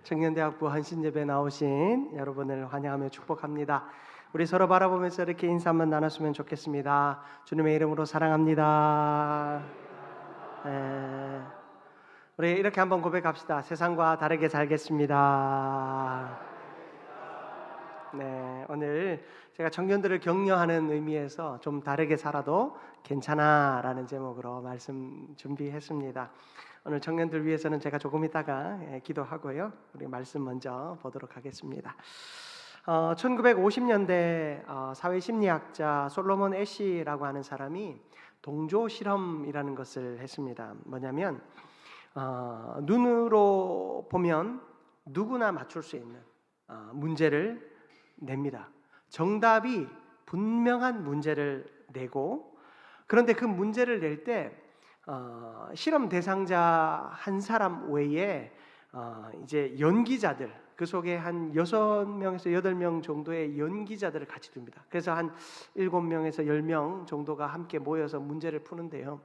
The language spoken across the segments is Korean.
청년대학부 헌신예배 나오신 여러분을 환영하며 축복합니다. 우리 서로 바라보면서 이렇게 인사 한번 나눴으면 좋겠습니다. 주님의 이름으로 사랑합니다. 우리 이렇게 한번 고백합시다. 세상과 다르게 살겠습니다. 네, 오늘 제가 청년들을 격려하는 의미에서 좀 다르게 살아도 괜찮아라는 제목으로 말씀 준비했습니다. 오늘 청년들 위해서는 제가 조금 있다가 기도하고요. 우리 말씀 먼저 보도록 하겠습니다. 1950년대 사회심리학자 솔로몬 애쉬라고 하는 사람이 동조 실험이라는 것을 했습니다. 뭐냐면 눈으로 보면 누구나 맞출 수 있는 문제를 냅니다. 정답이 분명한 문제를 내고, 그런데 그 문제를 낼 때 실험 대상자 한 사람 외에 이제 연기자들, 그 속에 한 6명에서 8명 정도의 연기자들을 같이 둡니다. 그래서 한 7명에서 10명 정도가 함께 모여서 문제를 푸는데요.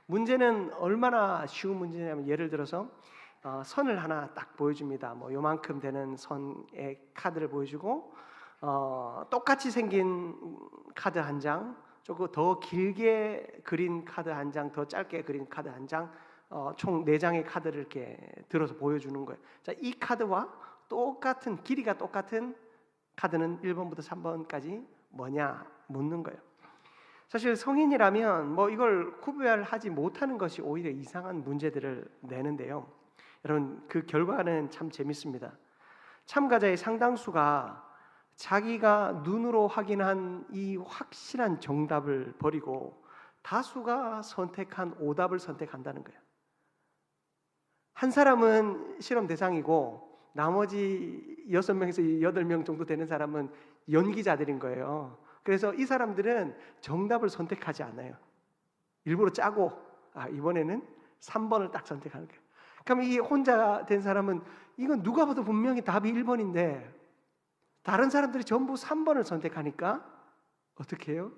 문제는 얼마나 쉬운 문제냐면, 예를 들어서 선을 하나 딱 보여줍니다. 뭐 요만큼 되는 선의 카드를 보여주고, 똑같이 생긴 카드 한 장, 조금 더 길게 그린 카드 한 장, 더 짧게 그린 카드 한 장, 총 4장의 카드를 이렇게 들어서 보여주는 거예요. 자, 이 카드와 똑같은, 길이가 똑같은 카드는 1번부터 3번까지 뭐냐 묻는 거예요. 사실 성인이라면 뭐 이걸 구별하지 못하는 것이 오히려 이상한 문제들을 내는데요. 여러분, 그 결과는 참 재밌습니다. 참가자의 상당수가 자기가 눈으로 확인한 이 확실한 정답을 버리고 다수가 선택한 오답을 선택한다는 거예요. 한 사람은 실험 대상이고 나머지 6명에서 8명 정도 되는 사람은 연기자들인 거예요. 그래서 이 사람들은 정답을 선택하지 않아요. 일부러 짜고 이번에는 3번을 딱 선택하는 거예요. 그럼 이 혼자 된 사람은 이건 누가 봐도 분명히 답이 1번인데 다른 사람들이 전부 3번을 선택하니까 어떻게 해요?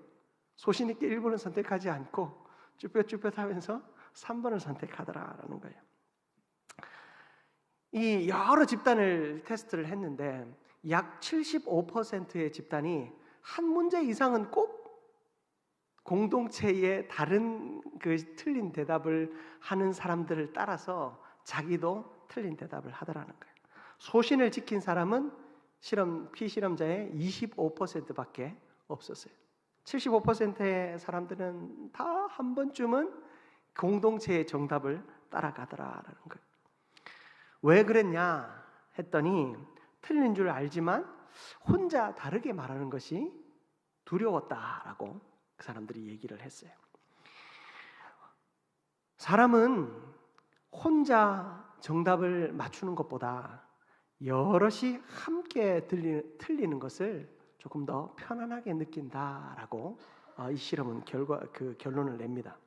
소신 있게 1번을 선택하지 않고 쭈뼛쭈뼛하면서 3번을 선택하더라라는 거예요. 이 여러 집단을 테스트를 했는데 약 75%의 집단이 한 문제 이상은 꼭 공동체의 다른 그 틀린 대답을 하는 사람들을 따라서 자기도 틀린 대답을 하더라는 거예요. 소신을 지킨 사람은 피실험자의 25%밖에 없었어요. 75%의 사람들은 다 한 번쯤은 공동체의 정답을 따라가더라라는 거예요. 왜 그랬냐 했더니 틀린 줄 알지만 혼자 다르게 말하는 것이 두려웠다라고 그 사람들이 얘기를 했어요. 사람은 혼자 정답을 맞추는 것보다 여럿이 함께 틀리는 것을 조금 더 편안하게 느낀다라고 이 실험은 결론을 냅니다.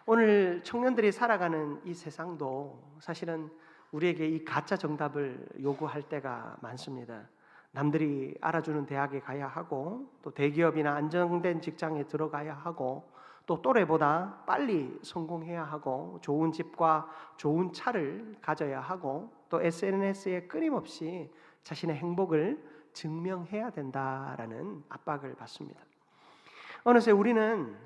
오늘 청년들이 살아가는 이 세상도 사실은 우리에게 이 가짜 정답을 요구할 때가 많습니다. 남들이 알아주는 대학에 가야 하고, 또 대기업이나 안정된 직장에 들어가야 하고, 또 또래보다 빨리 성공해야 하고, 좋은 집과 좋은 차를 가져야 하고, 또 SNS에 끊임없이 자신의 행복을 증명해야 된다라는 압박을 받습니다. 어느새 우리는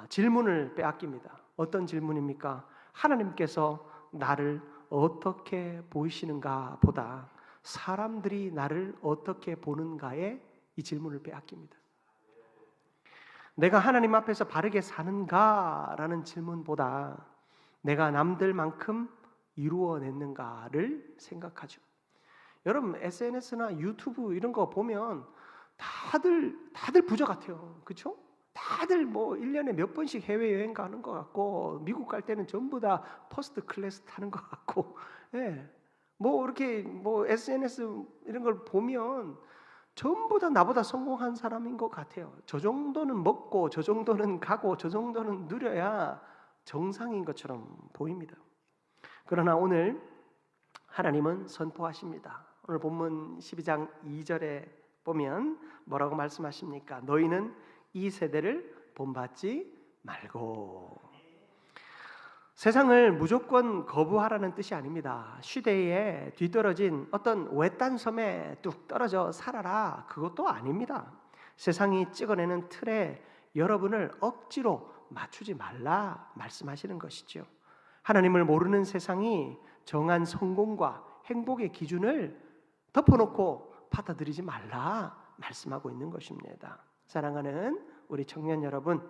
질문을 빼앗깁니다. 어떤 질문입니까? 하나님께서 나를 어떻게 보이시는가 보다 사람들이 나를 어떻게 보는가에 이 질문을 빼앗깁니다. 내가 하나님 앞에서 바르게 사는가라는 질문보다 내가 남들만큼 이루어냈는가를 생각하죠. 여러분, SNS나 유튜브 이런 거 보면 다들 부자 같아요. 그렇죠? 다들 뭐 1년에 몇 번씩 해외여행 가는 것 같고, 미국 갈 때는 전부 다 퍼스트 클래스 타는 것 같고, 뭐 이렇게 뭐 SNS 이런 걸 보면 전부 다 나보다 성공한 사람인 것 같아요. 저 정도는 먹고, 저 정도는 가고, 저 정도는 누려야 정상인 것처럼 보입니다. 그러나 오늘 하나님은 선포하십니다. 오늘 본문 12장 2절에 보면 뭐라고 말씀하십니까? 너희는 이 세대를 본받지 말고. 세상을 무조건 거부하라는 뜻이 아닙니다. 시대에 뒤떨어진 어떤 외딴 섬에 뚝 떨어져 살아라, 그것도 아닙니다. 세상이 찍어내는 틀에 여러분을 억지로 맞추지 말라 말씀하시는 것이죠. 하나님을 모르는 세상이 정한 성공과 행복의 기준을 덮어놓고 받아들이지 말라 말씀하고 있는 것입니다. 사랑하는 우리 청년 여러분,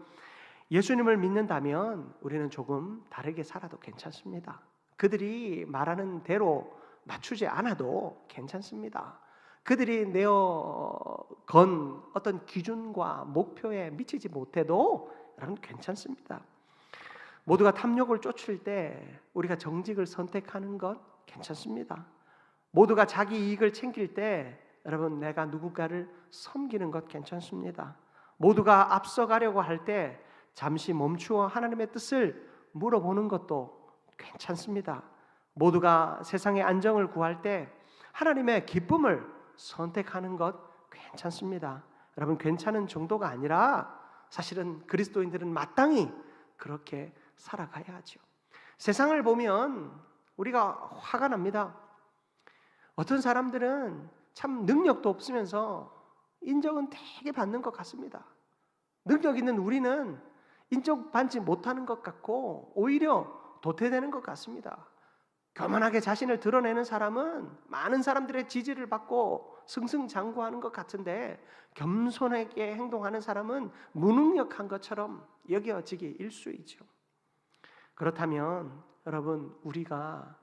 예수님을 믿는다면 우리는 조금 다르게 살아도 괜찮습니다. 그들이 말하는 대로 맞추지 않아도 괜찮습니다. 그들이 내어건 어떤 기준과 목표에 미치지 못해도 여러분 괜찮습니다. 모두가 탐욕을 쫓을 때 우리가 정직을 선택하는 것 괜찮습니다. 모두가 자기 이익을 챙길 때 여러분 내가 누군가를 섬기는 것 괜찮습니다. 모두가 앞서가려고 할 때 잠시 멈추어 하나님의 뜻을 물어보는 것도 괜찮습니다. 모두가 세상의 안정을 구할 때 하나님의 기쁨을 선택하는 것 괜찮습니다. 여러분 괜찮은 정도가 아니라 사실은 그리스도인들은 마땅히 그렇게 살아가야 하죠. 세상을 보면 우리가 화가 납니다. 어떤 사람들은 참 능력도 없으면서 인정은 되게 받는 것 같습니다. 능력 있는 우리는 인정받지 못하는 것 같고 오히려 도태되는 것 같습니다. 교만하게 자신을 드러내는 사람은 많은 사람들의 지지를 받고 승승장구하는 것 같은데 겸손하게 행동하는 사람은 무능력한 것처럼 여겨지기 일쑤이죠. 그렇다면 여러분 우리가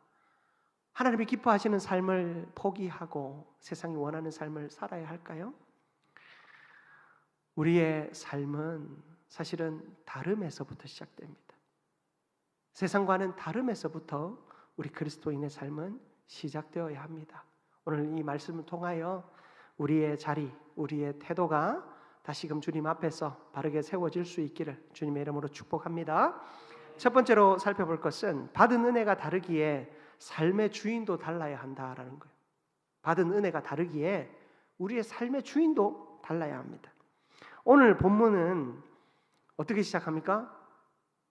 하나님이 기뻐하시는 삶을 포기하고 세상이 원하는 삶을 살아야 할까요? 우리의 삶은 사실은 다름에서부터 시작됩니다. 세상과는 다름에서부터 우리 그리스도인의 삶은 시작되어야 합니다. 오늘 이 말씀을 통하여 우리의 자리, 우리의 태도가 다시금 주님 앞에서 바르게 세워질 수 있기를 주님의 이름으로 축복합니다. 첫 번째로 살펴볼 것은 받은 은혜가 다르기에 삶의 주인도 달라야 한다라는 거예요. 받은 은혜가 다르기에 우리의 삶의 주인도 달라야 합니다. 오늘 본문은 어떻게 시작합니까?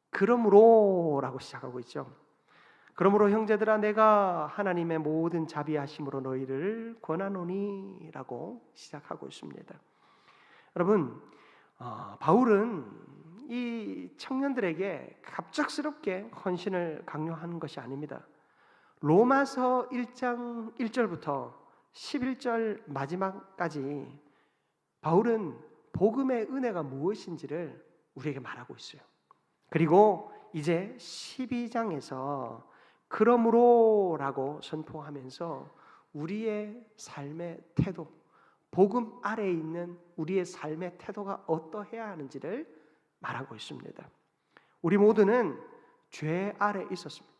그러므로라고 시작하고 있죠. 그러므로 형제들아 내가 하나님의 모든 자비하심으로 너희를 권하노니라고 시작하고 있습니다. 여러분 바울은 이 청년들에게 갑작스럽게 헌신을 강요하는 것이 아닙니다. 로마서 1장 1절부터 11절 마지막까지 바울은 복음의 은혜가 무엇인지를 우리에게 말하고 있어요. 그리고 이제 12장에서 그러므로라고 선포하면서 우리의 삶의 태도, 복음 아래에 있는 우리의 삶의 태도가 어떠해야 하는지를 말하고 있습니다. 우리 모두는 죄 아래에 있었습니다.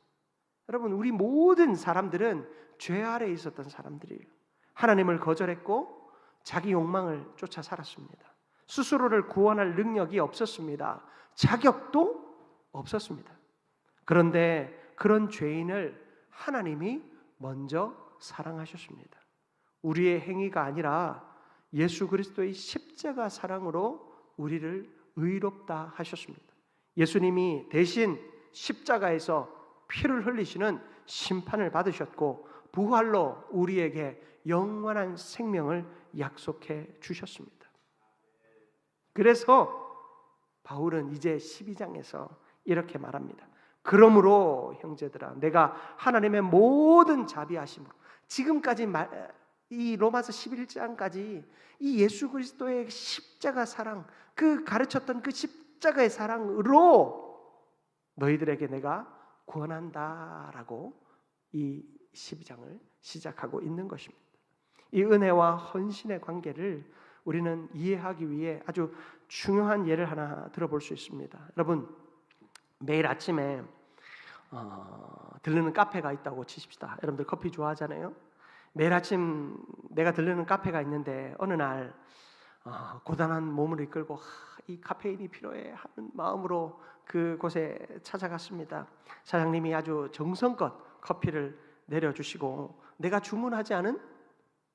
여러분 우리 모든 사람들은 죄 아래에 있었던 사람들이에요. 하나님을 거절했고 자기 욕망을 쫓아 살았습니다. 스스로를 구원할 능력이 없었습니다. 자격도 없었습니다. 그런데 그런 죄인을 하나님이 먼저 사랑하셨습니다. 우리의 행위가 아니라 예수 그리스도의 십자가 사랑으로 우리를 의롭다 하셨습니다. 예수님이 대신 십자가에서 피를 흘리시는 심판을 받으셨고 부활로 우리에게 영원한 생명을 약속해 주셨습니다. 그래서 바울은 이제 12장에서 이렇게 말합니다. 그러므로 형제들아 내가 하나님의 모든 자비하심으로 지금까지 이 로마서 11장까지 이 예수 그리스도의 십자가 사랑 그 가르쳤던 그 십자가의 사랑으로 너희들에게 내가 구원한다라고 이 12장을 시작하고 있는 것입니다. 이 은혜와 헌신의 관계를 우리는 이해하기 위해 아주 중요한 예를 하나 들어볼 수 있습니다. 여러분 매일 아침에 들르는 카페가 있다고 치십시다. 여러분들 커피 좋아하잖아요. 매일 아침 내가 들르는 카페가 있는데 어느 날 고단한 몸을 이끌고 이 카페인이 필요해 하는 마음으로 그곳에 찾아갔습니다. 사장님이 아주 정성껏 커피를 내려주시고 내가 주문하지 않은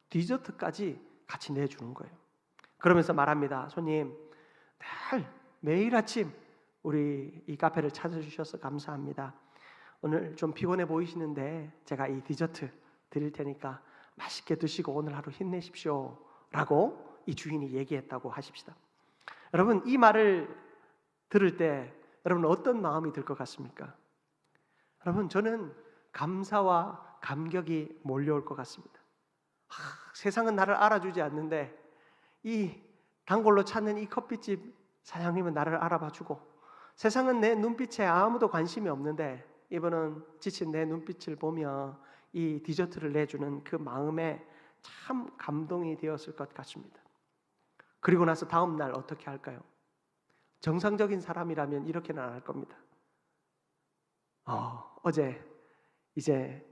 디저트까지 같이 내주는 거예요. 그러면서 말합니다. 손님, 매일 아침 우리 이 카페를 찾아주셔서 감사합니다. 오늘 좀 피곤해 보이시는데 제가 이 디저트 드릴 테니까 맛있게 드시고 오늘 하루 힘내십시오 라고 이 주인이 얘기했다고 하십시다. 여러분, 이 말을 들을 때 여러분 어떤 마음이 들 것 같습니까? 여러분, 저는 감사와 감격이 몰려올 것 같습니다. 세상은 나를 알아주지 않는데 이 단골로 찾는 이 커피집 사장님은 나를 알아봐주고, 세상은 내 눈빛에 아무도 관심이 없는데 이분은 지친 내 눈빛을 보며 이 디저트를 내주는 그 마음에 참 감동이 되었을 것 같습니다. 그리고 나서 다음 날 어떻게 할까요? 정상적인 사람이라면 이렇게는 안 할 겁니다. 어제 이제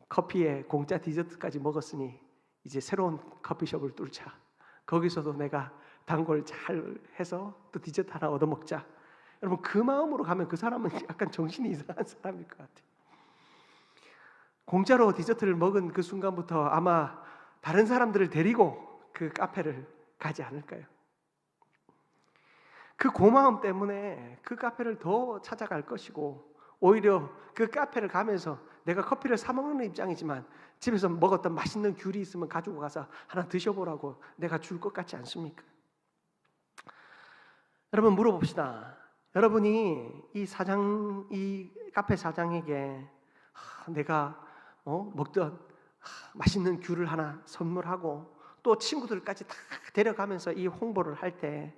커피에 공짜 디저트까지 먹었으니 이제 새로운 커피숍을 뚫자. 거기서도 내가 단골 잘 해서 또 디저트 하나 얻어먹자. 여러분, 그 마음으로 가면 그 사람은 약간 정신이 이상한 사람일 것 같아요. 공짜로 디저트를 먹은 그 순간부터 아마 다른 사람들을 데리고 그 카페를 가지 않을까요? 그 고마움 때문에 그 카페를 더 찾아갈 것이고, 오히려 그 카페를 가면서 내가 커피를 사 먹는 입장이지만 집에서 먹었던 맛있는 귤이 있으면 가지고 가서 하나 드셔보라고 내가 줄 것 같지 않습니까? 여러분, 물어봅시다. 여러분이 이 카페 사장에게 내가 먹던 맛있는 귤을 하나 선물하고 또 친구들까지 다 데려가면서 이 홍보를 할 때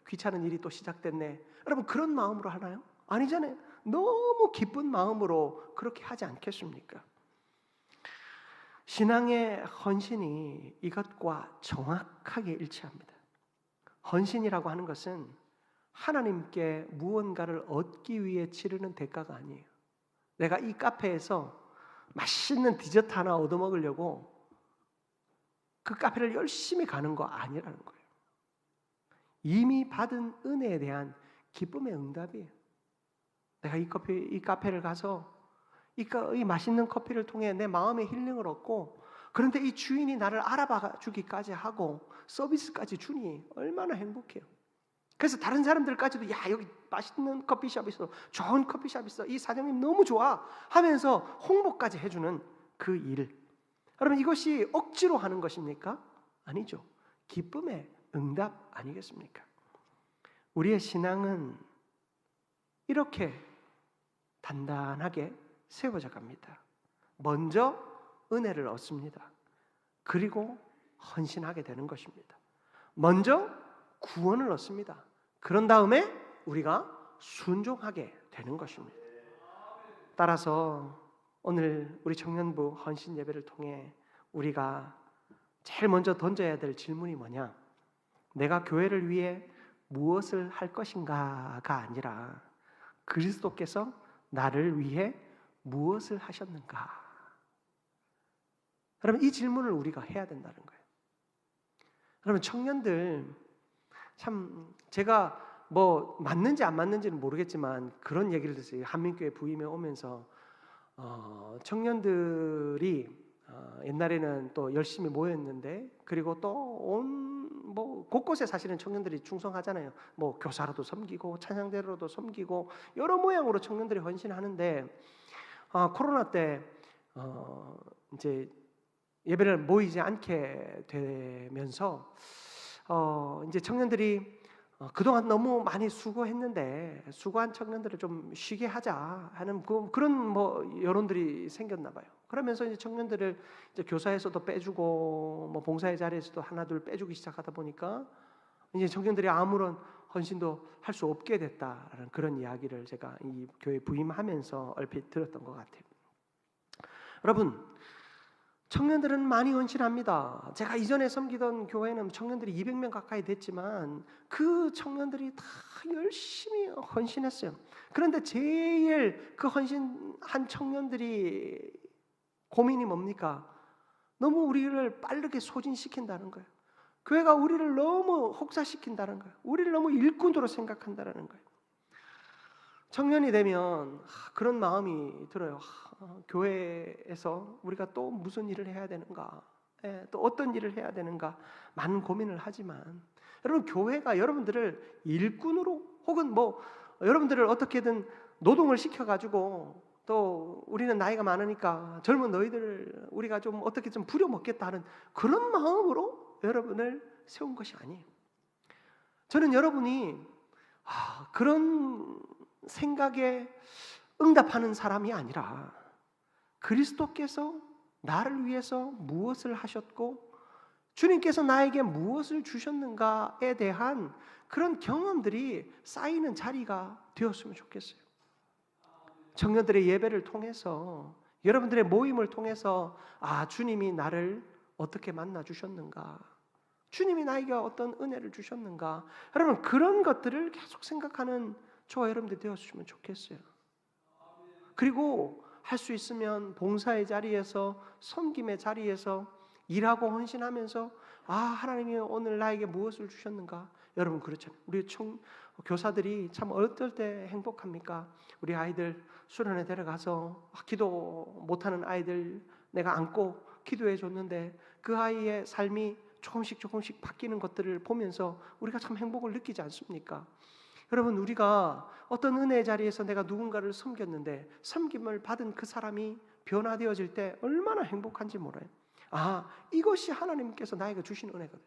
귀찮은 일이 또 시작됐네, 여러분, 그런 마음으로 하나요? 아니잖아요. 너무 기쁜 마음으로 그렇게 하지 않겠습니까? 신앙의 헌신이 이것과 정확하게 일치합니다. 헌신이라고 하는 것은 하나님께 무언가를 얻기 위해 치르는 대가가 아니에요. 내가 이 카페에서 맛있는 디저트 하나 얻어먹으려고 그 카페를 열심히 가는 거 아니라는 거예요. 이미 받은 은혜에 대한 기쁨의 응답이에요. 내가 이 카페를 가서 이 맛있는 커피를 통해 내 마음의 힐링을 얻고, 그런데 이 주인이 나를 알아봐 주기까지 하고 서비스까지 주니 얼마나 행복해요. 그래서 다른 사람들까지도 여기 맛있는 커피숍 있어, 좋은 커피숍 있어, 이 사장님 너무 좋아 하면서 홍보까지 해주는 그 일. 여러분, 이것이 억지로 하는 것입니까? 아니죠. 기쁨의 응답 아니겠습니까? 우리의 신앙은 이렇게 단단하게 세워져 갑니다. 먼저 은혜를 얻습니다. 그리고 헌신하게 되는 것입니다. 먼저 구원을 얻습니다. 그런 다음에 우리가 순종하게 되는 것입니다. 따라서 오늘 우리 청년부 헌신 예배를 통해 우리가 제일 먼저 던져야 될 질문이 뭐냐? 내가 교회를 위해 무엇을 할 것인가가 아니라 그리스도께서 나를 위해 무엇을 하셨는가? 여러분, 이 질문을 우리가 해야 된다는 거예요. 여러분, 청년들 참, 제가 맞는지 안 맞는지는 모르겠지만 그런 얘기를 들었어요. 한민교회 부임에 오면서 청년들이 옛날에는 또 열심히 모였는데, 그리고 또 곳곳에 사실은 청년들이 충성하잖아요. 교사로도 섬기고 찬양대로도 섬기고 여러 모양으로 청년들이 헌신하는데, 코로나 때 이제 예배를 모이지 않게 되면서 이제 청년들이 그동안 너무 많이 수고했는데 수고한 청년들을 좀 쉬게 하자 하는 그런 여론들이 생겼나 봐요. 그러면서 이제 청년들을 이제 교사에서도 빼주고 봉사의 자리에서도 하나둘 빼주기 시작하다 보니까 이제 청년들이 아무런 헌신도 할 수 없게 됐다라는 그런 이야기를 제가 이 교회 부임하면서 얼핏 들었던 것 같아요. 여러분, 청년들은 많이 헌신합니다. 제가 이전에 섬기던 교회는 청년들이 200명 가까이 됐지만 그 청년들이 다 열심히 헌신했어요. 그런데 제일 그 헌신한 청년들이 고민이 뭡니까? 너무 우리를 빠르게 소진시킨다는 거예요. 교회가 우리를 너무 혹사시킨다는 거예요. 우리를 너무 일꾼으로 생각한다는 거예요. 청년이 되면 그런 마음이 들어요. 교회에서 우리가 또 무슨 일을 해야 되는가, 또 어떤 일을 해야 되는가 많은 고민을 하지만, 여러분, 교회가 여러분들을 일꾼으로 혹은 여러분들을 어떻게든 노동을 시켜가지고 또 우리는 나이가 많으니까 젊은 너희들을 우리가 좀 어떻게 좀 부려먹겠다는 그런 마음으로 여러분을 세운 것이 아니에요. 저는 여러분이 그런 생각에 응답하는 사람이 아니라 그리스도께서 나를 위해서 무엇을 하셨고 주님께서 나에게 무엇을 주셨는가에 대한 그런 경험들이 쌓이는 자리가 되었으면 좋겠어요. 청년들의 예배를 통해서 여러분들의 모임을 통해서 주님이 나를 어떻게 만나 주셨는가, 주님이 나에게 어떤 은혜를 주셨는가, 여러분 그런 것들을 계속 생각하는 저와 여러분들이 되었으면 좋겠어요. 그리고 할 수 있으면 봉사의 자리에서, 섬김의 자리에서 일하고 헌신하면서 하나님이 오늘 나에게 무엇을 주셨는가. 여러분 그렇잖아요. 우리 교사들이 참 어떨 때 행복합니까? 우리 아이들 수련회 데려가서 기도 못하는 아이들 내가 안고 기도해 줬는데 그 아이의 삶이 조금씩 바뀌는 것들을 보면서 우리가 참 행복을 느끼지 않습니까? 여러분 우리가 어떤 은혜의 자리에서 내가 누군가를 섬겼는데 섬김을 받은 그 사람이 변화되어질 때 얼마나 행복한지 몰라요. 이것이 하나님께서 나에게 주신 은혜거든.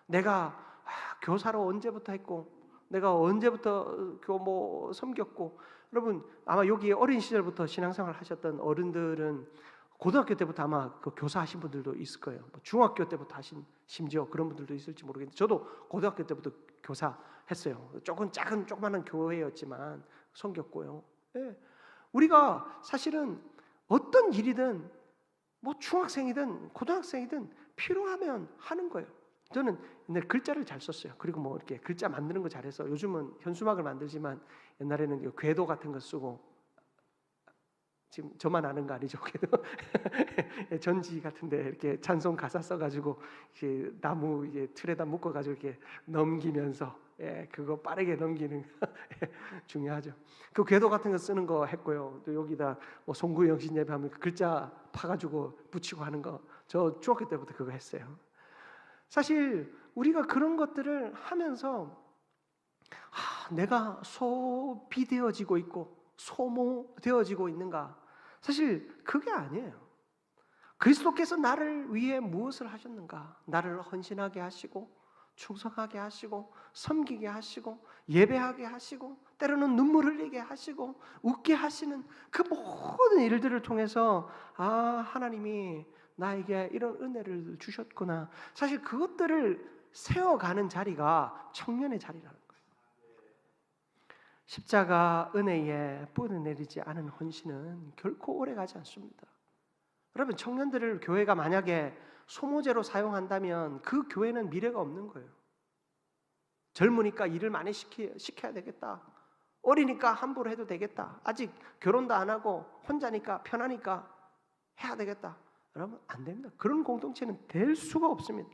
내가 교사로 언제부터 했고 내가 언제부터 교모 섬겼고, 여러분 아마 여기 어린 시절부터 신앙생활 하셨던 어른들은 고등학교 때부터 아마 그 교사하신 분들도 있을 거예요. 중학교 때부터 하신 심지어 그런 분들도 있을지 모르겠는데 저도 고등학교 때부터 교사했어요. 조그마한 교회였지만 섬겼고요. 네. 우리가 사실은 어떤 일이든 중학생이든 고등학생이든 필요하면 하는 거예요. 저는 옛날에 글자를 잘 썼어요. 그리고 이렇게 글자 만드는 거 잘해서 요즘은 현수막을 만들지만 옛날에는 궤도 같은 거 쓰고, 지금 저만 아는 거 아니죠? 전지 같은데 이렇게 찬송 가사 써가지고 이렇게 나무 틀에다 묶어가지고 이렇게 넘기면서 그거 빠르게 넘기는 중요하죠. 그 궤도 같은 거 쓰는 거 했고요. 또 여기다 송구 영신 예배하면 그 글자 파가지고 붙이고 하는 거 저 중학교 때부터 그거 했어요. 사실 우리가 그런 것들을 하면서 내가 소비되어지고 있고 소모되어지고 있는가? 사실 그게 아니에요. 그리스도께서 나를 위해 무엇을 하셨는가? 나를 헌신하게 하시고 충성하게 하시고 섬기게 하시고 예배하게 하시고 때로는 눈물 흘리게 하시고 웃게 하시는 그 모든 일들을 통해서 하나님이 나에게 이런 은혜를 주셨구나. 사실 그것들을 세워가는 자리가 청년의 자리라는 거예요. 십자가 은혜에 뿌려내리지 않은 헌신은 결코 오래가지 않습니다. 여러분 청년들을 교회가 만약에 소모제로 사용한다면 그 교회는 미래가 없는 거예요. 젊으니까 일을 많이 시켜야 되겠다. 어리니까 함부로 해도 되겠다. 아직 결혼도 안 하고 혼자니까 편하니까 해야 되겠다. 여러분 안 됩니다. 그런 공동체는 될 수가 없습니다.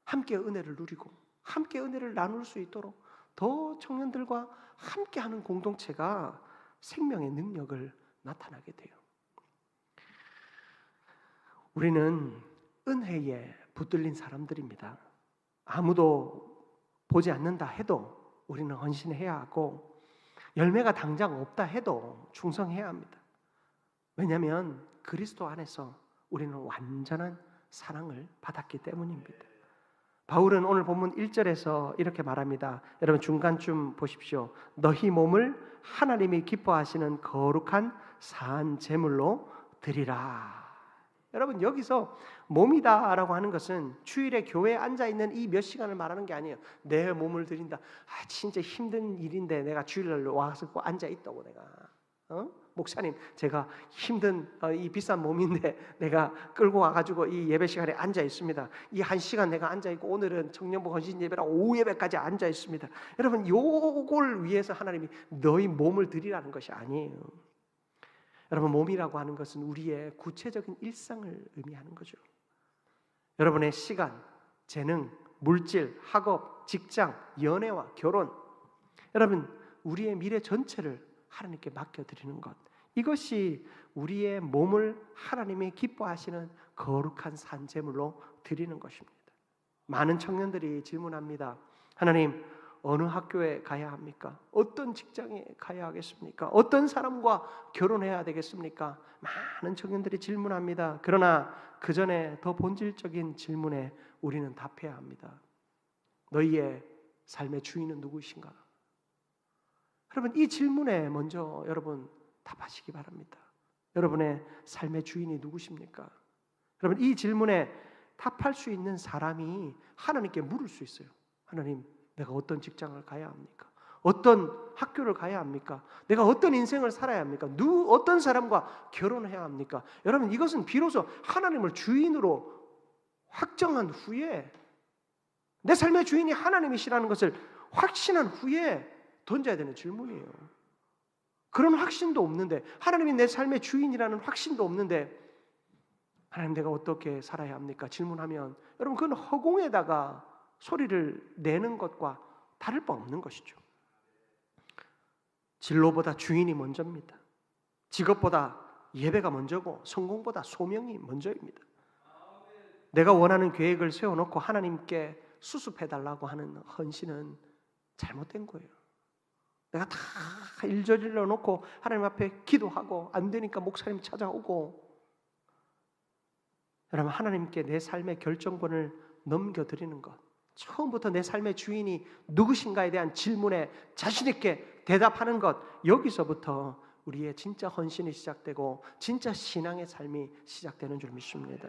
함께 은혜를 누리고 함께 은혜를 나눌 수 있도록 더 청년들과 함께하는 공동체가 생명의 능력을 나타나게 돼요. 우리는 은혜에 붙들린 사람들입니다. 아무도 보지 않는다 해도 우리는 헌신해야 하고 열매가 당장 없다 해도 충성해야 합니다. 왜냐하면 그리스도 안에서 우리는 완전한 사랑을 받았기 때문입니다. 바울은 오늘 본문 1절에서 이렇게 말합니다. 여러분 중간쯤 보십시오. 너희 몸을 하나님이 기뻐하시는 거룩한 산 제물로 드리라. 여러분 여기서 몸이다라고 하는 것은 주일에 교회에 앉아있는 이 몇 시간을 말하는 게 아니에요. 내 몸을 드린다. 진짜 힘든 일인데 내가 주일날 와서 앉아있다고 내가 목사님 제가 힘든 이 비싼 몸인데 내가 끌고 와가지고 이 예배 시간에 앉아 있습니다. 이 1시간 내가 앉아 있고 오늘은 청년부 헌신 예배랑 오후 예배까지 앉아 있습니다. 여러분 요걸 위해서 하나님이 너희 몸을 드리라는 것이 아니에요. 여러분 몸이라고 하는 것은 우리의 구체적인 일상을 의미하는 거죠. 여러분의 시간, 재능, 물질, 학업, 직장, 연애와 결혼, 여러분 우리의 미래 전체를 하나님께 맡겨드리는 것, 이것이 우리의 몸을 하나님이 기뻐하시는 거룩한 산제물로 드리는 것입니다. 많은 청년들이 질문합니다. 하나님, 어느 학교에 가야 합니까? 어떤 직장에 가야 하겠습니까? 어떤 사람과 결혼해야 되겠습니까? 많은 청년들이 질문합니다. 그러나 그 전에 더 본질적인 질문에 우리는 답해야 합니다. 너희의 삶의 주인은 누구이신가? 여러분, 이 질문에 먼저 여러분 답하시기 바랍니다. 여러분의 삶의 주인이 누구십니까? 여러분, 이 질문에 답할 수 있는 사람이 하나님께 물을 수 있어요. 하나님, 내가 어떤 직장을 가야 합니까? 어떤 학교를 가야 합니까? 내가 어떤 인생을 살아야 합니까? 어떤 사람과 결혼해야 합니까? 여러분, 이것은 비로소 하나님을 주인으로 확정한 후에, 내 삶의 주인이 하나님이시라는 것을 확신한 후에 던져야 되는 질문이에요. 그런 확신도 없는데, 하나님이 내 삶의 주인이라는 확신도 없는데 하나님, 내가 어떻게 살아야 합니까? 질문하면 여러분, 그건 허공에다가 소리를 내는 것과 다를 바 없는 것이죠. 진로보다 주인이 먼저입니다. 직업보다 예배가 먼저고 성공보다 소명이 먼저입니다. 내가 원하는 계획을 세워놓고 하나님께 수습해달라고 하는 헌신은 잘못된 거예요. 내가 다 일저질러 놓고 하나님 앞에 기도하고 안 되니까 목사님 찾아오고, 여러분, 하나님께 내 삶의 결정권을 넘겨드리는 것, 처음부터 내 삶의 주인이 누구신가에 대한 질문에 자신 있게 대답하는 것, 여기서부터 우리의 진짜 헌신이 시작되고 진짜 신앙의 삶이 시작되는 줄 믿습니다.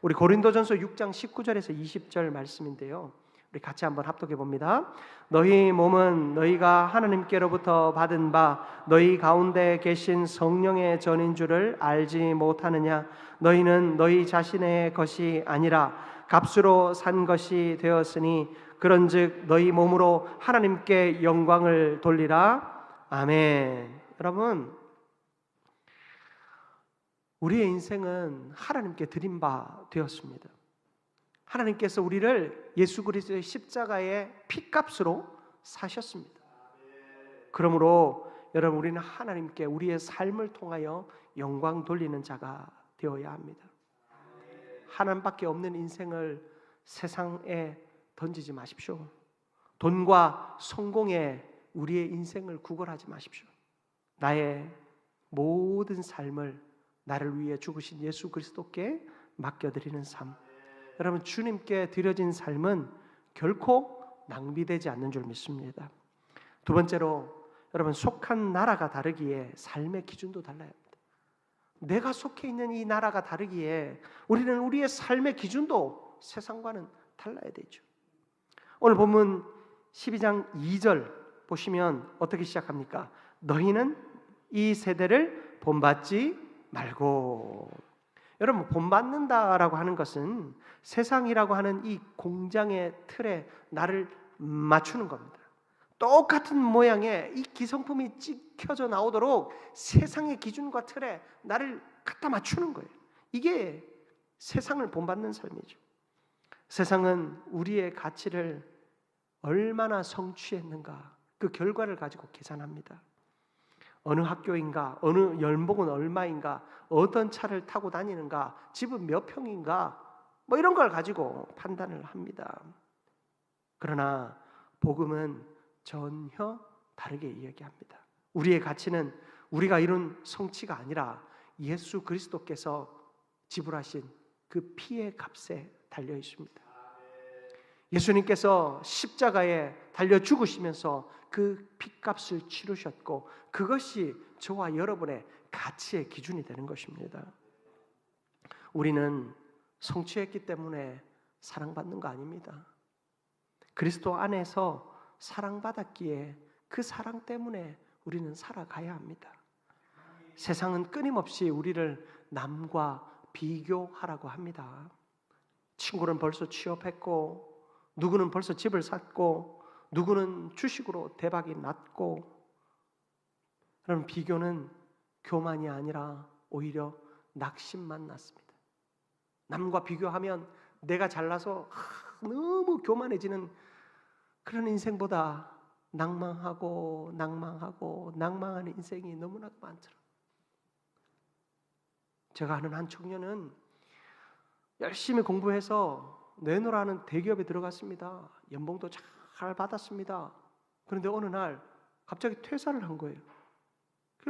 우리 고린도전서 6장 19절에서 20절 말씀인데요, 우리 같이 한번 합독해 봅니다. 너희 몸은 너희가 하나님께로부터 받은 바 너희 가운데 계신 성령의 전인 줄을 알지 못하느냐? 너희는 너희 자신의 것이 아니라 값으로 산 것이 되었으니 그런즉 너희 몸으로 하나님께 영광을 돌리라. 아멘. 여러분, 우리의 인생은 하나님께 드린 바 되었습니다. 하나님께서 우리를 예수 그리스도의 십자가의 피값으로 사셨습니다. 그러므로 여러분, 우리는 하나님께 우리의 삶을 통하여 영광 돌리는 자가 되어야 합니다. 하나님밖에 없는 인생을 세상에 던지지 마십시오. 돈과 성공에 우리의 인생을 구걸하지 마십시오. 나의 모든 삶을 나를 위해 죽으신 예수 그리스도께 맡겨드리는 삶, 여러분, 주님께 드려진 삶은 결코 낭비되지 않는 줄 믿습니다. 두 번째로, 여러분, 속한 나라가 다르기에 삶의 기준도 달라야 합니다. 내가 속해 있는 이 나라가 다르기에 우리는 우리의 삶의 기준도 세상과는 달라야 되죠. 오늘 본문 12장 2절 보시면 어떻게 시작합니까? 너희는 이 세대를 본받지 말고. 여러분, 본받는다라고 하는 것은 세상이라고 하는 이 공장의 틀에 나를 맞추는 겁니다. 똑같은 모양의 이 기성품이 찍혀져 나오도록 세상의 기준과 틀에 나를 갖다 맞추는 거예요. 이게 세상을 본받는 삶이죠. 세상은 우리의 가치를 얼마나 성취했는가, 그 결과를 가지고 계산합니다. 어느 학교인가, 어느 연봉은 얼마인가, 어떤 차를 타고 다니는가, 집은 몇 평인가, 뭐 이런 걸 가지고 판단을 합니다. 그러나 복음은 전혀 다르게 이야기합니다. 우리의 가치는 우리가 이룬 성취가 아니라 예수 그리스도께서 지불하신 그 피의 값에 달려 있습니다. 예수님께서 십자가에 달려 죽으시면서 그 피값을 치르셨고, 그것이 저와 여러분의 가치의 기준이 되는 것입니다. 우리는 성취했기 때문에 사랑받는 거 아닙니다. 그리스도 안에서 사랑받았기에 그 사랑 때문에 우리는 살아가야 합니다. 세상은 끊임없이 우리를 남과 비교하라고 합니다. 친구는 벌써 취업했고, 누구는 벌써 집을 샀고, 누구는 주식으로 대박이 났고. 그럼 비교는 교만이 아니라 오히려 낙심만 났습니다. 남과 비교하면 내가 잘나서 너무 교만해지는 그런 인생보다 낭망하고 낭망하는 인생이 너무나도 많더라. 제가 아는 한 청년은 열심히 공부해서 내노라는 대기업에 들어갔습니다. 연봉도 잘 받았습니다. 그런데 어느 날 갑자기 퇴사를 한 거예요.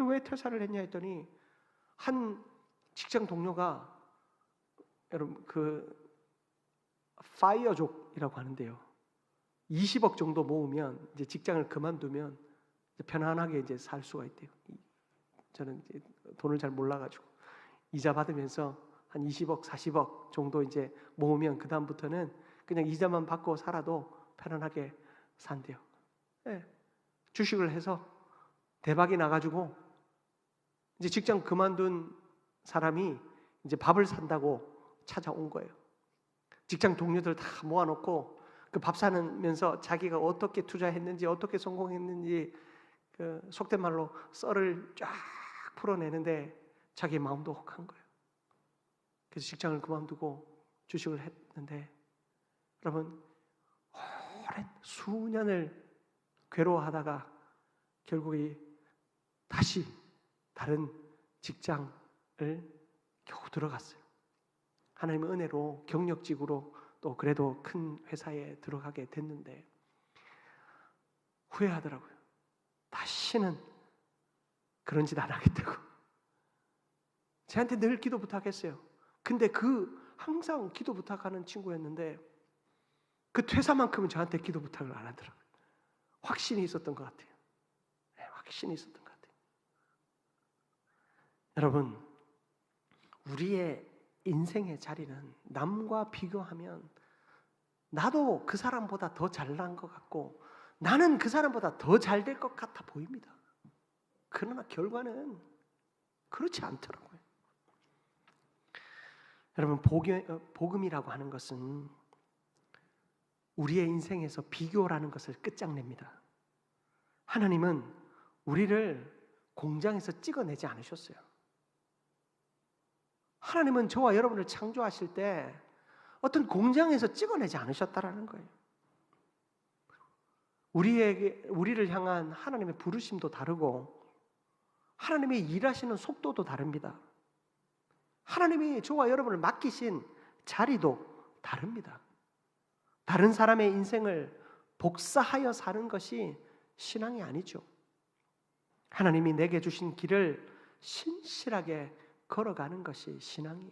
왜 퇴사를 했냐 했더니 한 직장 동료가, 여러분 파이어족이라고 하는데요. 20억 정도 모으면 이제 직장을 그만두면 이제 편안하게 이제 살 수가 있대요. 저는 이제 돈을 잘 몰라가지고 이자 받으면서 한 20억, 40억 정도 이제 모으면 그 다음부터는 그냥 이자만 받고 살아도 편안하게 산대요. 네. 주식을 해서 대박이 나가지고 이제 직장 그만둔 사람이 이제 밥을 산다고 찾아온 거예요. 직장 동료들 다 모아놓고 그 밥 사면서 자기가 어떻게 투자했는지, 어떻게 성공했는지 그 속된 말로 썰을 쫙 풀어내는데 자기 마음도 혹한 거예요. 그래서 직장을 그만두고 주식을 했는데, 여러분 오랜 수년을 괴로워하다가 결국에 다시 다른 직장을 겨우 들어갔어요. 하나님의 은혜로 경력직으로 또 그래도 큰 회사에 들어가게 됐는데 후회하더라고요. 다시는 그런 짓 안 하겠다고. 저한테 늘 기도 부탁했어요. 근데 항상 기도 부탁하는 친구였는데 그 퇴사만큼은 저한테 기도 부탁을 안 하더라고요. 확신이 있었던 것 같아요. 네, 확신이 있었던 것 같아요. 여러분, 우리의 인생의 자리는 남과 비교하면 나도 그 사람보다 더 잘난 것 같고 나는 그 사람보다 더 잘 될 것 같아 보입니다. 그러나 결과는 그렇지 않더라고요. 여러분, 복음이라고 하는 것은 우리의 인생에서 비교라는 것을 끝장냅니다. 하나님은 우리를 공장에서 찍어내지 않으셨어요. 하나님은 저와 여러분을 창조하실 때 어떤 공장에서 찍어내지 않으셨다라는 거예요. 우리를 향한 하나님의 부르심도 다르고 하나님의 일하시는 속도도 다릅니다. 하나님이 저와 여러분을 맡기신 자리도 다릅니다. 다른 사람의 인생을 복사하여 사는 것이 신앙이 아니죠. 하나님이 내게 주신 길을 신실하게 걸어가는 것이 신앙이에요.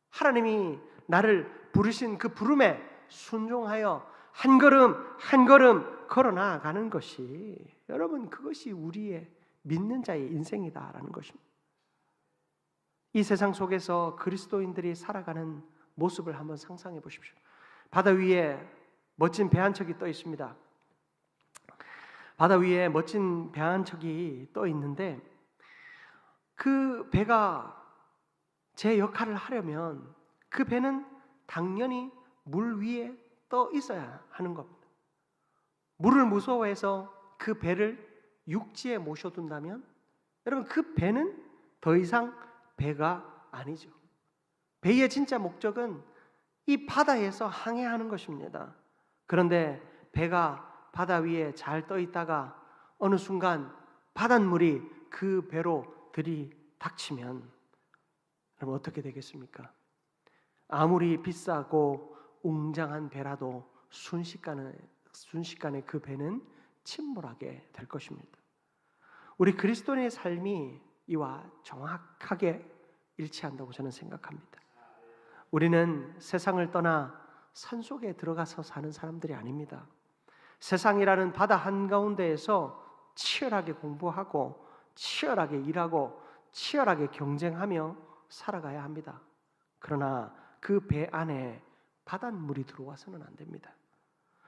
하나님이 나를 부르신 그 부름에 순종하여 한 걸음 한 걸음 걸어 나아가는 것이, 여러분, 그것이 우리의 믿는 자의 인생이다라는 것입니다. 이 세상 속에서 그리스도인들이 살아가는 모습을 한번 상상해 보십시오. 바다 위에 멋진 배 한 척이 떠 있습니다. 바다 위에 멋진 배 한 척이 떠 있는데 그 배가 제 역할을 하려면 그 배는 당연히 물 위에 떠 있어야 하는 겁니다. 물을 무서워해서 그 배를 육지에 모셔둔다면 여러분, 그 배는 더 이상 배가 아니죠. 배의 진짜 목적은 이 바다에서 항해하는 것입니다. 그런데 배가 바다 위에 잘 떠 있다가 어느 순간 바닷물이 그 배로 들이닥치면 여러분 어떻게 되겠습니까? 아무리 비싸고 웅장한 배라도 순식간에 그 배는 침몰하게 될 것입니다. 우리 그리스도인의 삶이 이와 정확하게 일치한다고 저는 생각합니다. 우리는 세상을 떠나 산속에 들어가서 사는 사람들이 아닙니다. 세상이라는 바다 한가운데에서 치열하게 공부하고 치열하게 일하고 치열하게 경쟁하며 살아가야 합니다. 그러나 그 배 안에 바닷물이 들어와서는 안 됩니다.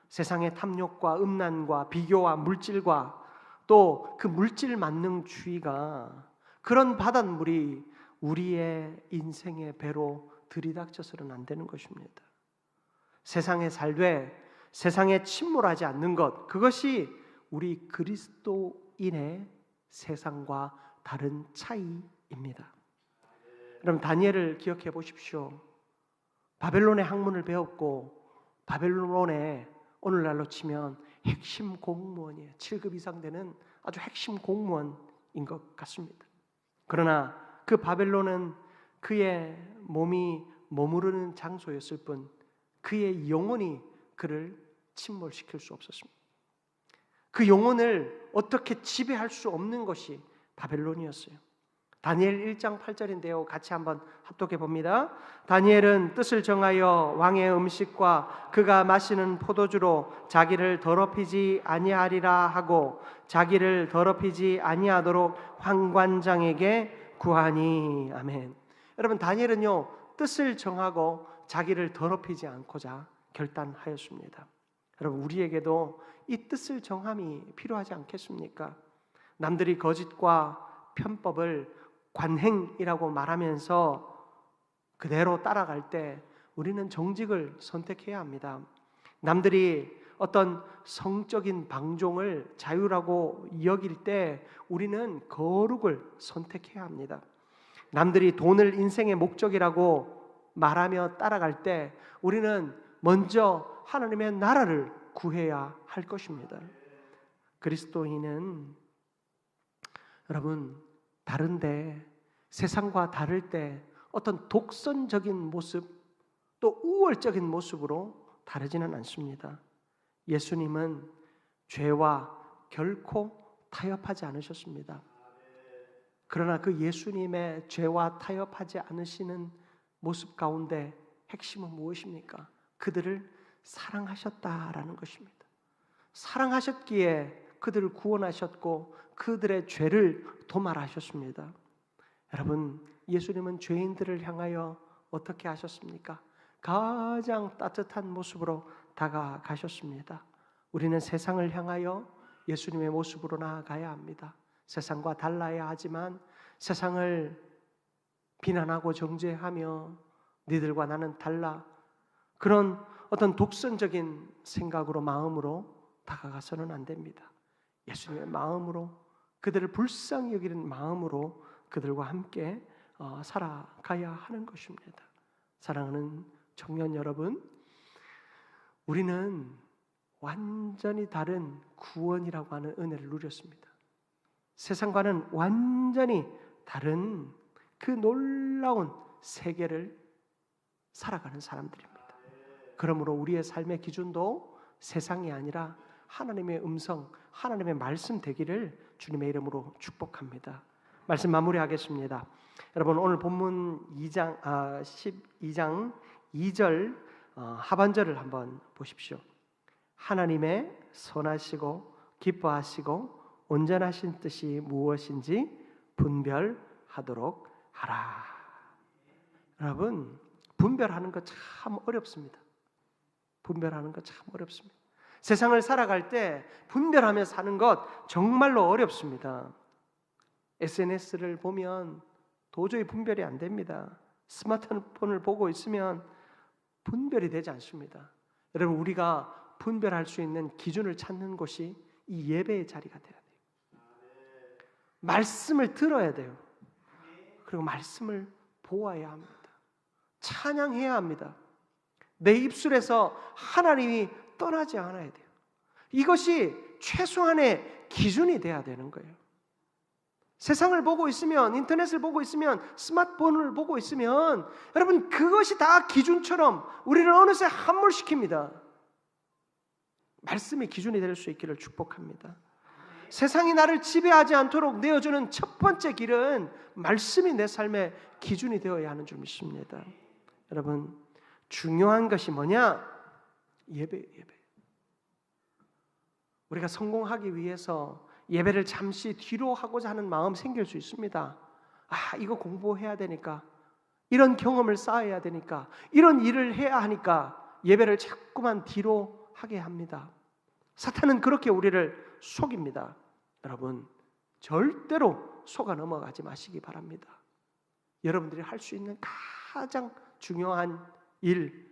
세상의 탐욕과 음란과 비교와 물질과 또 그 물질 만능주의가, 그런 바닷물이 우리의 인생의 배로 들이닥쳐서는 안 되는 것입니다. 세상에 살되 세상에 침몰하지 않는 것, 그것이 우리 그리스도인의 세상과 다른 차이입니다. 그럼 다니엘을 기억해 보십시오. 바벨론의 학문을 배웠고 바벨론의 오늘날로 치면 핵심 공무원이에요. 7급 이상 되는 아주 핵심 공무원인 것 같습니다. 그러나 그 바벨론은 그의 몸이 머무르는 장소였을 뿐 그의 영혼이 그를 침몰시킬 수 없었습니다. 그 영혼을 어떻게 지배할 수 없는 것이 바벨론이었어요. 다니엘 1장 8절인데요. 같이 한번 합독해 봅니다. 다니엘은 뜻을 정하여 왕의 음식과 그가 마시는 포도주로 자기를 더럽히지 아니하리라 하고 자기를 더럽히지 아니하도록 황관장에게 구하니. 아멘. 여러분, 다니엘은요, 뜻을 정하고 자기를 더럽히지 않고자 결단하였습니다. 여러분, 우리에게도 이 뜻을 정함이 필요하지 않겠습니까? 남들이 거짓과 편법을 관행이라고 말하면서 그대로 따라갈 때 우리는 정직을 선택해야 합니다. 남들이 어떤 성적인 방종을 자유라고 여길 때 우리는 거룩을 선택해야 합니다. 남들이 돈을 인생의 목적이라고 말하며 따라갈 때 우리는 먼저 하나님의 나라를 구해야 할 것입니다. 그리스도인은 여러분, 다른데, 세상과 다를 때 어떤 독선적인 모습, 또 우월적인 모습으로 다르지는 않습니다. 예수님은 죄와 결코 타협하지 않으셨습니다. 그러나 그 예수님의 죄와 타협하지 않으시는 모습 가운데 핵심은 무엇입니까? 그들을 사랑하셨다라는 것입니다. 사랑하셨기에 그들을 구원하셨고 그들의 죄를 도말하셨습니다. 여러분, 예수님은 죄인들을 향하여 어떻게 하셨습니까? 가장 따뜻한 모습으로 다가가셨습니다. 우리는 세상을 향하여 예수님의 모습으로 나아가야 합니다. 세상과 달라야 하지만 세상을 비난하고 정죄하며 니들과 나는 달라, 그런 어떤 독선적인 생각으로, 마음으로 다가가서는 안 됩니다. 예수님의 마음으로, 그들을 불쌍히 여기는 마음으로 그들과 함께 살아가야 하는 것입니다. 사랑하는 청년 여러분, 우리는 완전히 다른 구원이라고 하는 은혜를 누렸습니다. 세상과는 완전히 다른 그 놀라운 세계를 살아가는 사람들입니다. 그러므로 우리의 삶의 기준도 세상이 아니라 하나님의 음성, 하나님의 말씀 되기를 주님의 이름으로 축복합니다. 말씀 마무리하겠습니다. 여러분, 오늘 본문 12장 2절 하반절을 한번 보십시오. 하나님의 선하시고 기뻐하시고 온전하신 뜻이 무엇인지 분별하도록 하라. 여러분, 분별하는 거 참 어렵습니다. 분별하는 거 참 어렵습니다. 세상을 살아갈 때 분별하며 사는 것 정말로 어렵습니다. SNS를 보면 도저히 분별이 안 됩니다. 스마트폰을 보고 있으면 분별이 되지 않습니다. 여러분, 우리가 분별할 수 있는 기준을 찾는 곳이 이 예배의 자리가 돼야 돼요. 말씀을 들어야 돼요. 그리고 말씀을 보아야 합니다. 찬양해야 합니다. 내 입술에서 하나님이 떠나지 않아야 돼요. 이것이 최소한의 기준이 돼야 되는 거예요. 세상을 보고 있으면, 인터넷을 보고 있으면, 스마트폰을 보고 있으면 여러분, 그것이 다 기준처럼 우리를 어느새 함몰시킵니다. 말씀이 기준이 될 수 있기를 축복합니다. 세상이 나를 지배하지 않도록 내어주는 첫 번째 길은 말씀이 내 삶의 기준이 되어야 하는 줄 믿습니다. 여러분, 중요한 것이 뭐냐? 예배. 우리가 성공하기 위해서 예배를 잠시 뒤로 하고자 하는 마음 생길 수 있습니다. 이거 공부해야 되니까, 이런 경험을 쌓아야 되니까, 이런 일을 해야 하니까 예배를 자꾸만 뒤로 하게 합니다. 사탄은 그렇게 우리를 속입니다. 여러분, 절대로 속아 넘어가지 마시기 바랍니다. 여러분들이 할 수 있는 가장 중요한 일,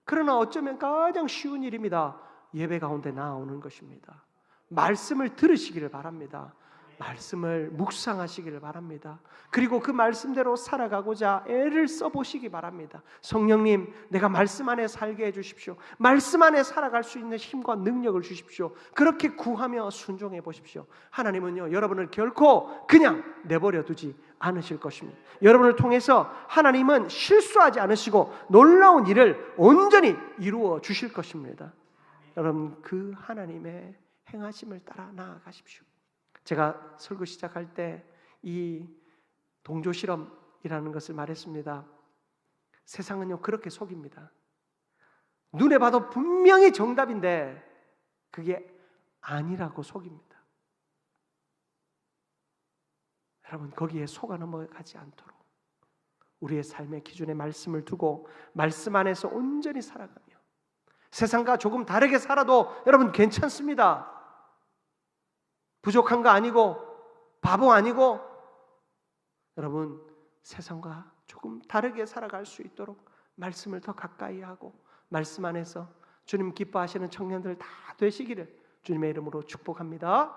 그러나 어쩌면 가장 쉬운 일입니다. 예배 가운데 나오는 것입니다. 말씀을 들으시기를 바랍니다. 말씀을 묵상하시기를 바랍니다. 그리고 그 말씀대로 살아가고자 애를 써보시기 바랍니다. 성령님, 내가 말씀 안에 살게 해주십시오. 말씀 안에 살아갈 수 있는 힘과 능력을 주십시오. 그렇게 구하며 순종해 보십시오. 하나님은요, 여러분을 결코 그냥 내버려 두지 않으실 것입니다. 여러분을 통해서 하나님은 실수하지 않으시고 놀라운 일을 온전히 이루어 주실 것입니다. 여러분, 그 하나님의 행하심을 따라 나아가십시오. 제가 설교 시작할 때 이 동조 실험이라는 것을 말했습니다. 세상은요 그렇게 속입니다. 눈에 봐도 분명히 정답인데 그게 아니라고 속입니다. 여러분 거기에 속아 넘어가지 않도록 우리의 삶의 기준에 말씀을 두고 말씀 안에서 온전히 살아가며 세상과 조금 다르게 살아도 여러분 괜찮습니다. 부족한 거 아니고 바보 아니고 여러분 세상과 조금 다르게 살아갈 수 있도록 말씀을 더 가까이 하고 말씀 안에서 주님 기뻐하시는 청년들 다 되시기를 주님의 이름으로 축복합니다.